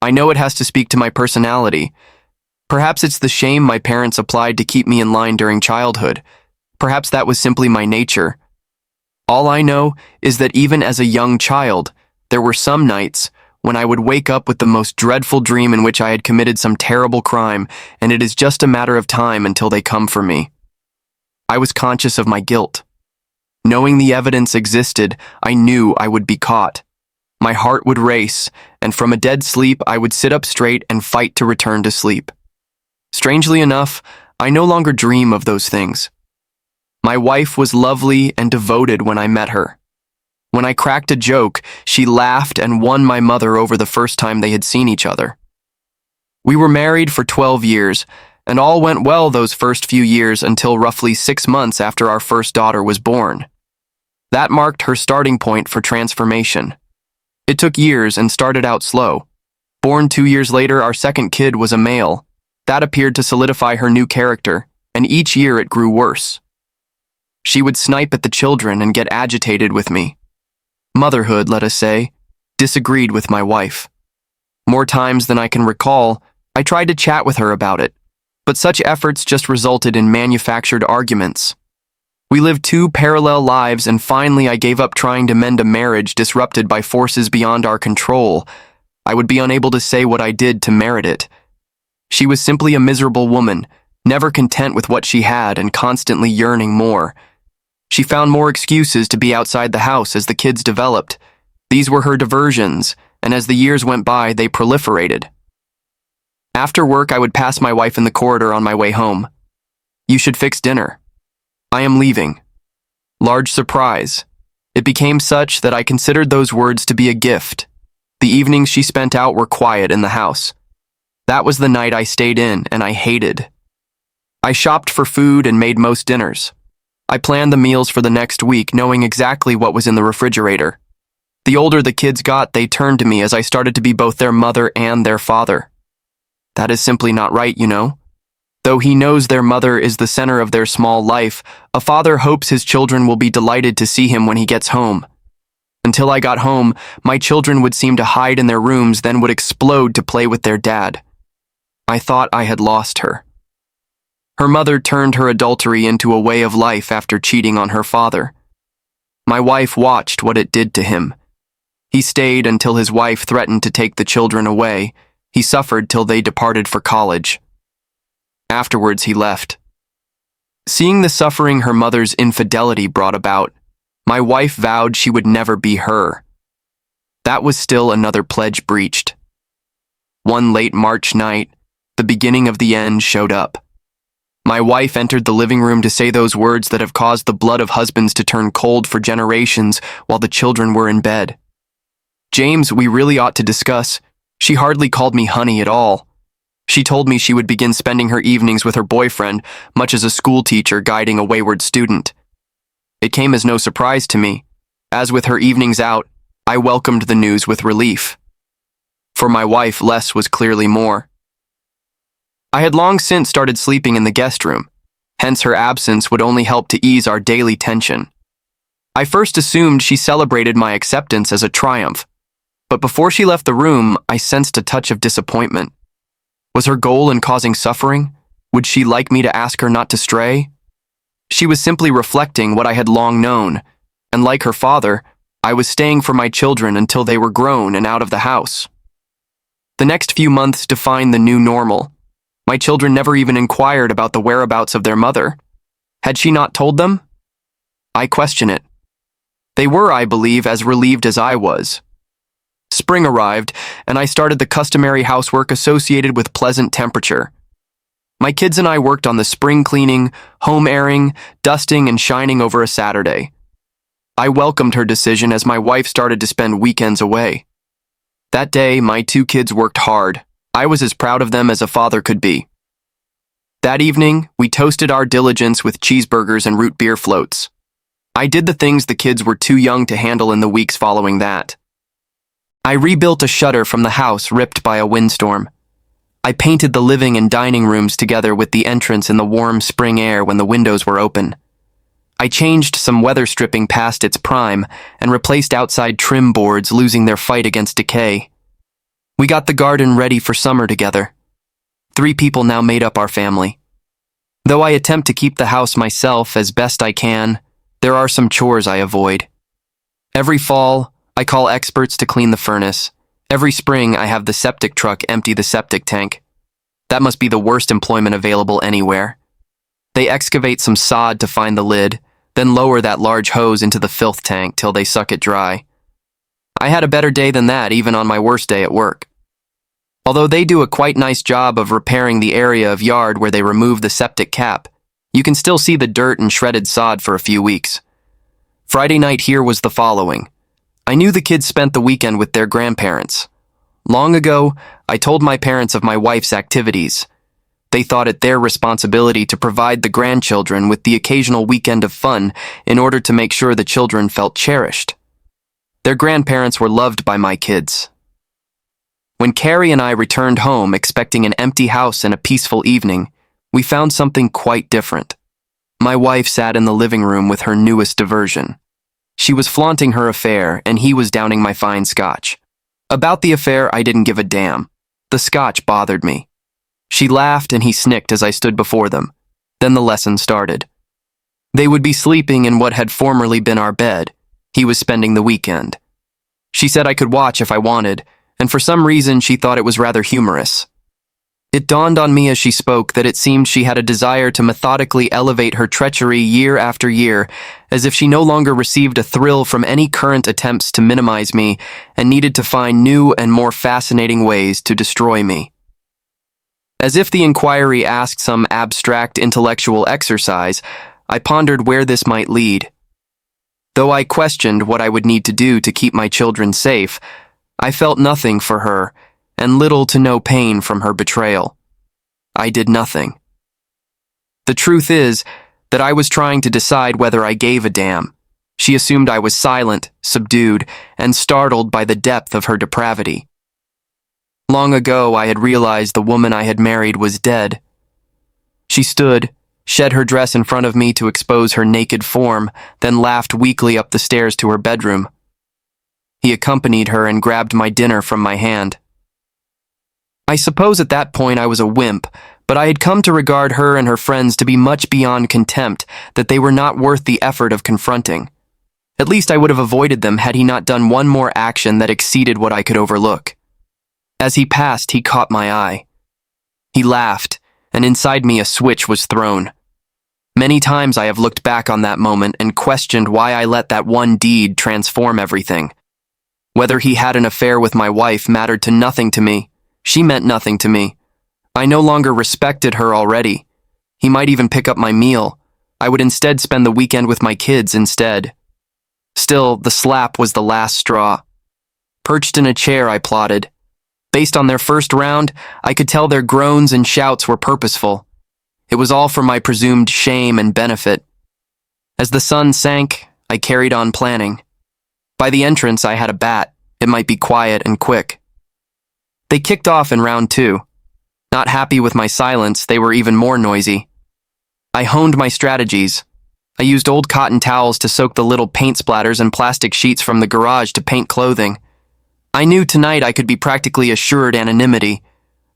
I know it has to speak to my personality. Perhaps it's the shame my parents applied to keep me in line during childhood. Perhaps that was simply my nature. All I know is that even as a young child, there were some nights when I would wake up with the most dreadful dream in which I had committed some terrible crime, and it is just a matter of time until they come for me. I was conscious of my guilt. Knowing the evidence existed, I knew I would be caught. My heart would race, and from a dead sleep, I would sit up straight and fight to return to sleep. Strangely enough, I no longer dream of those things. My wife was lovely and devoted when I met her. When I cracked a joke, she laughed and won my mother over the first time they had seen each other. We were married for 12 years, and all went well those first few years until roughly 6 months after our first daughter was born. That marked her starting point for transformation. It took years and started out slow. Born 2 years later, our second kid was a male. That appeared to solidify her new character, and each year it grew worse. She would snipe at the children and get agitated with me. Motherhood, let us say, disagreed with my wife. More times than I can recall, I tried to chat with her about it, but such efforts just resulted in manufactured arguments. We lived 2 parallel lives, and finally I gave up trying to mend a marriage disrupted by forces beyond our control. I would be unable to say what I did to merit it. She was simply a miserable woman, never content with what she had and constantly yearning more. She found more excuses to be outside the house as the kids developed. These were her diversions, and as the years went by, they proliferated. After work, I would pass my wife in the corridor on my way home. "You should fix dinner. I am leaving." Large surprise. It became such that I considered those words to be a gift. The evenings she spent out were quiet in the house. That was the night I stayed in, and I hated. I shopped for food and made most dinners. I planned the meals for the next week, knowing exactly what was in the refrigerator. The older the kids got, they turned to me as I started to be both their mother and their father. That is simply not right, you know. Though he knows their mother is the center of their small life, a father hopes his children will be delighted to see him when he gets home. Until I got home, my children would seem to hide in their rooms, then would explode to play with their dad. I thought I had lost her. Her mother turned her adultery into a way of life after cheating on her father. My wife watched what it did to him. He stayed until his wife threatened to take the children away. He suffered till they departed for college. Afterwards, he left. Seeing the suffering her mother's infidelity brought about, my wife vowed she would never be her. That was still another pledge breached. One late March night, the beginning of the end showed up. My wife entered the living room to say those words that have caused the blood of husbands to turn cold for generations while the children were in bed. "James, we really ought to discuss." She hardly called me honey at all. She told me she would begin spending her evenings with her boyfriend, much as a school teacher guiding a wayward student. It came as no surprise to me. As with her evenings out, I welcomed the news with relief. For my wife, less was clearly more. I had long since started sleeping in the guest room, hence her absence would only help to ease our daily tension. I first assumed she celebrated my acceptance as a triumph, but before she left the room, I sensed a touch of disappointment. Was her goal in causing suffering? Would she like me to ask her not to stray? She was simply reflecting what I had long known, and like her father, I was staying for my children until they were grown and out of the house. The next few months defined the new normal. My children never even inquired about the whereabouts of their mother. Had she not told them? I question it. They were, I believe, as relieved as I was. Spring arrived, and I started the customary housework associated with pleasant temperature. My kids and I worked on the spring cleaning, home airing, dusting, and shining over a Saturday. I welcomed her decision as my wife started to spend weekends away. That day, my 2 kids worked hard. I was as proud of them as a father could be. That evening, we toasted our diligence with cheeseburgers and root beer floats. I did the things the kids were too young to handle in the weeks following that. I rebuilt a shutter from the house ripped by a windstorm. I painted the living and dining rooms together with the entrance in the warm spring air when the windows were open. I changed some weather stripping past its prime and replaced outside trim boards, losing their fight against decay. We got the garden ready for summer together. 3 people now made up our family. Though I attempt to keep the house myself as best I can, there are some chores I avoid. Every fall, I call experts to clean the furnace. Every spring, I have the septic truck empty the septic tank. That must be the worst employment available anywhere. They excavate some sod to find the lid, then lower that large hose into the filth tank till they suck it dry. I had a better day than that even on my worst day at work. Although they do a quite nice job of repairing the area of yard where they remove the septic cap, you can still see the dirt and shredded sod for a few weeks. Friday night here was the following. I knew the kids spent the weekend with their grandparents. Long ago, I told my parents of my wife's activities. They thought it their responsibility to provide the grandchildren with the occasional weekend of fun in order to make sure the children felt cherished. Their grandparents were loved by my kids. When Carrie and I returned home expecting an empty house and a peaceful evening, we found something quite different. My wife sat in the living room with her newest diversion. She was flaunting her affair, and he was downing my fine scotch. About the affair, I didn't give a damn. The scotch bothered me. She laughed and he snicked as I stood before them. Then the lesson started. They would be sleeping in what had formerly been our bed. He was spending the weekend. She said I could watch if I wanted, and for some reason she thought it was rather humorous. It dawned on me as she spoke that it seemed she had a desire to methodically elevate her treachery year after year, as if she no longer received a thrill from any current attempts to minimize me and needed to find new and more fascinating ways to destroy me. As if the inquiry asked some abstract intellectual exercise, I pondered where this might lead. Though I questioned what I would need to do to keep my children safe, I felt nothing for her and little to no pain from her betrayal. I did nothing. The truth is that I was trying to decide whether I gave a damn. She assumed I was silent, subdued, and startled by the depth of her depravity. Long ago, I had realized the woman I had married was dead. She stood, shed her dress in front of me to expose her naked form, then laughed weakly up the stairs to her bedroom. He accompanied her and grabbed my dinner from my hand. I suppose at that point I was a wimp, but I had come to regard her and her friends to be much beyond contempt, that they were not worth the effort of confronting. At least I would have avoided them had he not done one more action that exceeded what I could overlook. As he passed, he caught my eye. He laughed, and inside me a switch was thrown. Many times I have looked back on that moment and questioned why I let that one deed transform everything. Whether he had an affair with my wife mattered to nothing to me. She meant nothing to me. I no longer respected her already. He might even pick up my meal. I would instead spend the weekend with my kids instead. Still, the slap was the last straw. Perched in a chair, I plotted. Based on their first round, I could tell their groans and shouts were purposeful. It was all for my presumed shame and benefit. As the sun sank, I carried on planning. By the entrance, I had a bat. It might be quiet and quick. They kicked off in round 2. Not happy with my silence, they were even more noisy. I honed my strategies. I used old cotton towels to soak the little paint splatters and plastic sheets from the garage to paint clothing. I knew tonight I could be practically assured anonymity.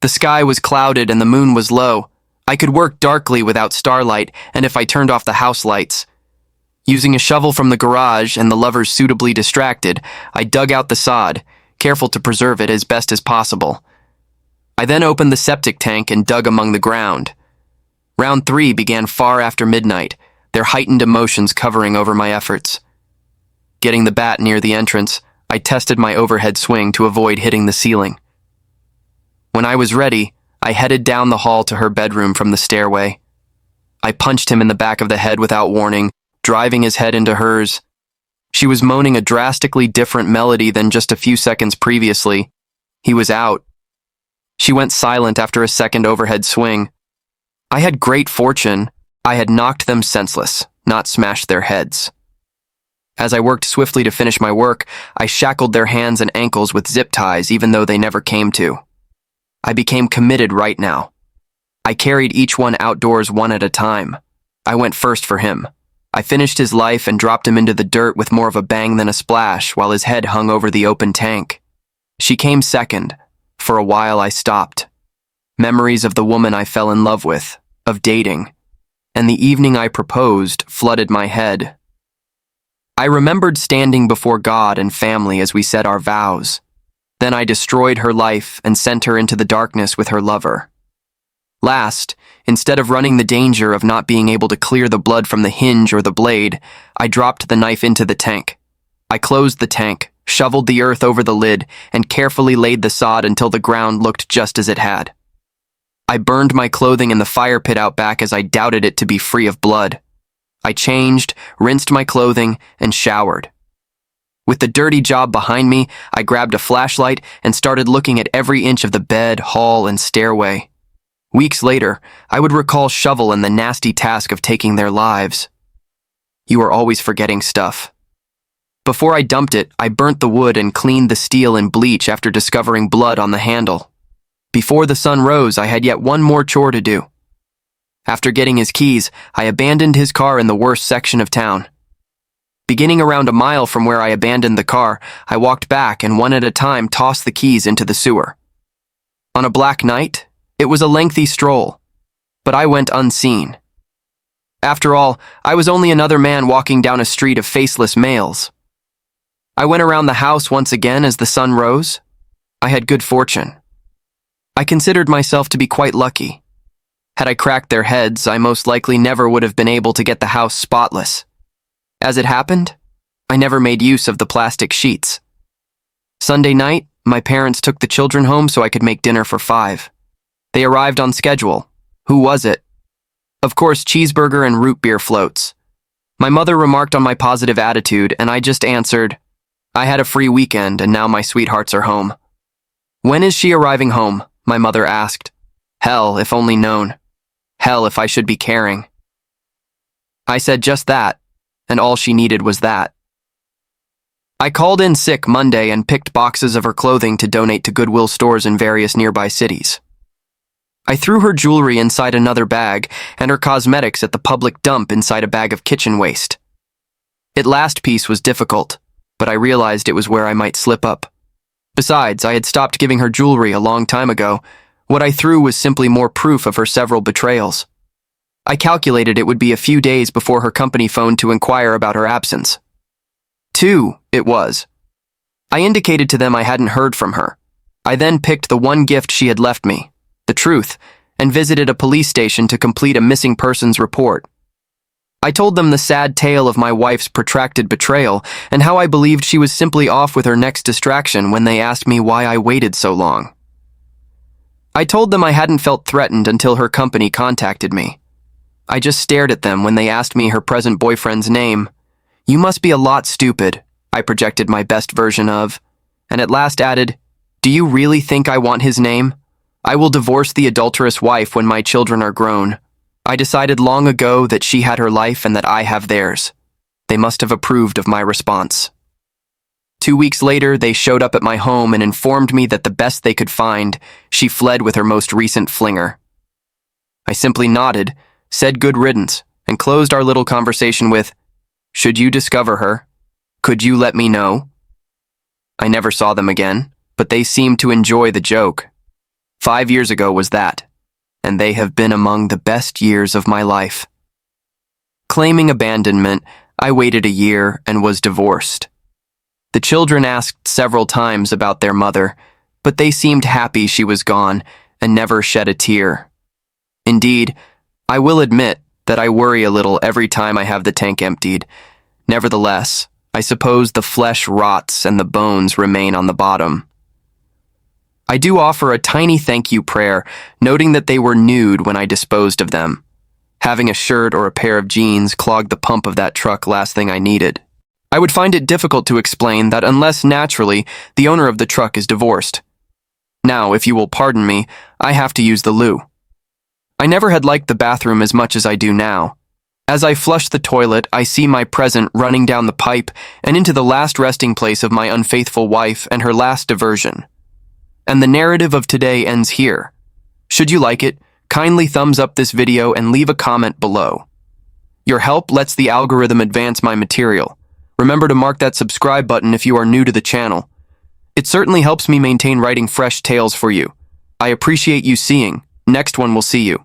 The sky was clouded and the moon was low. I could work darkly without starlight, and if I turned off the house lights. Using a shovel from the garage and the lovers suitably distracted, I dug out the sod, careful to preserve it as best as possible. I then opened the septic tank and dug among the ground. Round 3 began far after midnight, their heightened emotions covering over my efforts. Getting the bat near the entrance, I tested my overhead swing to avoid hitting the ceiling. When I was ready, I headed down the hall to her bedroom from the stairway. I punched him in the back of the head without warning, driving his head into hers. She was moaning a drastically different melody than just a few seconds previously. He was out. She went silent after a second overhead swing. I had great fortune. I had knocked them senseless, not smashed their heads. As I worked swiftly to finish my work, I shackled their hands and ankles with zip ties even though they never came to. I became committed right now. I carried each one outdoors one at a time. I went first for him. I finished his life and dropped him into the dirt with more of a bang than a splash while his head hung over the open tank. She came second, For a while I stopped. Memories of the woman I fell in love with, of dating, and the evening I proposed flooded my head. I remembered standing before God and family as we said our vows. Then I destroyed her life and sent her into the darkness with her lover. Last, instead of running the danger of not being able to clear the blood from the hinge or the blade, I dropped the knife into the tank. I closed the tank, shoveled the earth over the lid, and carefully laid the sod until the ground looked just as it had. I burned my clothing in the fire pit out back as I doubted it to be free of blood. I changed, rinsed my clothing, and showered. With the dirty job behind me, I grabbed a flashlight and started looking at every inch of the bed, hall, and stairway. Weeks later, I would recall Shovel and the nasty task of taking their lives. You are always forgetting stuff. Before I dumped it, I burnt the wood and cleaned the steel in bleach after discovering blood on the handle. Before the sun rose, I had yet one more chore to do. After getting his keys, I abandoned his car in the worst section of town. Beginning around a mile from where I abandoned the car, I walked back and one at a time tossed the keys into the sewer. On a black night, it was a lengthy stroll, but I went unseen. After all, I was only another man walking down a street of faceless males. I went around the house once again as the sun rose. I had good fortune. I considered myself to be quite lucky. Had I cracked their heads, I most likely never would have been able to get the house spotless. As it happened, I never made use of the plastic sheets. Sunday night, my parents took the children home so I could make dinner for 5. They arrived on schedule. Who was it? Of course, cheeseburger and root beer floats. My mother remarked on my positive attitude, and I just answered, I had a free weekend, and now my sweethearts are home. When is she arriving home? My mother asked. Hell, if only known. Hell, if I should be caring. I said just that, and all she needed was that. I called in sick Monday and picked boxes of her clothing to donate to Goodwill stores in various nearby cities. I threw her jewelry inside another bag and her cosmetics at the public dump inside a bag of kitchen waste. It last piece was difficult, but I realized it was where I might slip up. Besides, I had stopped giving her jewelry a long time ago. What I threw was simply more proof of her several betrayals. I calculated it would be a few days before her company phoned to inquire about her absence. 2, it was. I indicated to them I hadn't heard from her. I then picked the one gift she had left me, the truth, and visited a police station to complete a missing persons report. I told them the sad tale of my wife's protracted betrayal and how I believed she was simply off with her next distraction when they asked me why I waited so long. I told them I hadn't felt threatened until her company contacted me. I just stared at them when they asked me her present boyfriend's name. You must be a lot stupid, I projected my best version of, and at last added, do you really think I want his name? I will divorce the adulterous wife when my children are grown. I decided long ago that she had her life and that I have theirs. They must have approved of my response. 2 weeks later, they showed up at my home and informed me that the best they could find, she fled with her most recent flinger. I simply nodded, said good riddance, and closed our little conversation with, should you discover her, could you let me know? I never saw them again, but they seemed to enjoy the joke. 5 years ago was that, and they have been among the best years of my life. Claiming abandonment, I waited a year and was divorced. The children asked several times about their mother, but they seemed happy she was gone and never shed a tear. Indeed, I will admit that I worry a little every time I have the tank emptied. Nevertheless, I suppose the flesh rots and the bones remain on the bottom. I do offer a tiny thank you prayer, noting that they were nude when I disposed of them. Having a shirt or a pair of jeans clogged the pump of that truck last thing I needed. I would find it difficult to explain that unless naturally, the owner of the truck is divorced. Now, if you will pardon me, I have to use the loo. I never had liked the bathroom as much as I do now. As I flush the toilet, I see my present running down the pipe and into the last resting place of my unfaithful wife and her last diversion. And the narrative of today ends here. Should you like it, kindly thumbs up this video and leave a comment below. Your help lets the algorithm advance my material. Remember to mark that subscribe button if you are new to the channel. It certainly helps me maintain writing fresh tales for you. I appreciate you seeing. Next one will see you.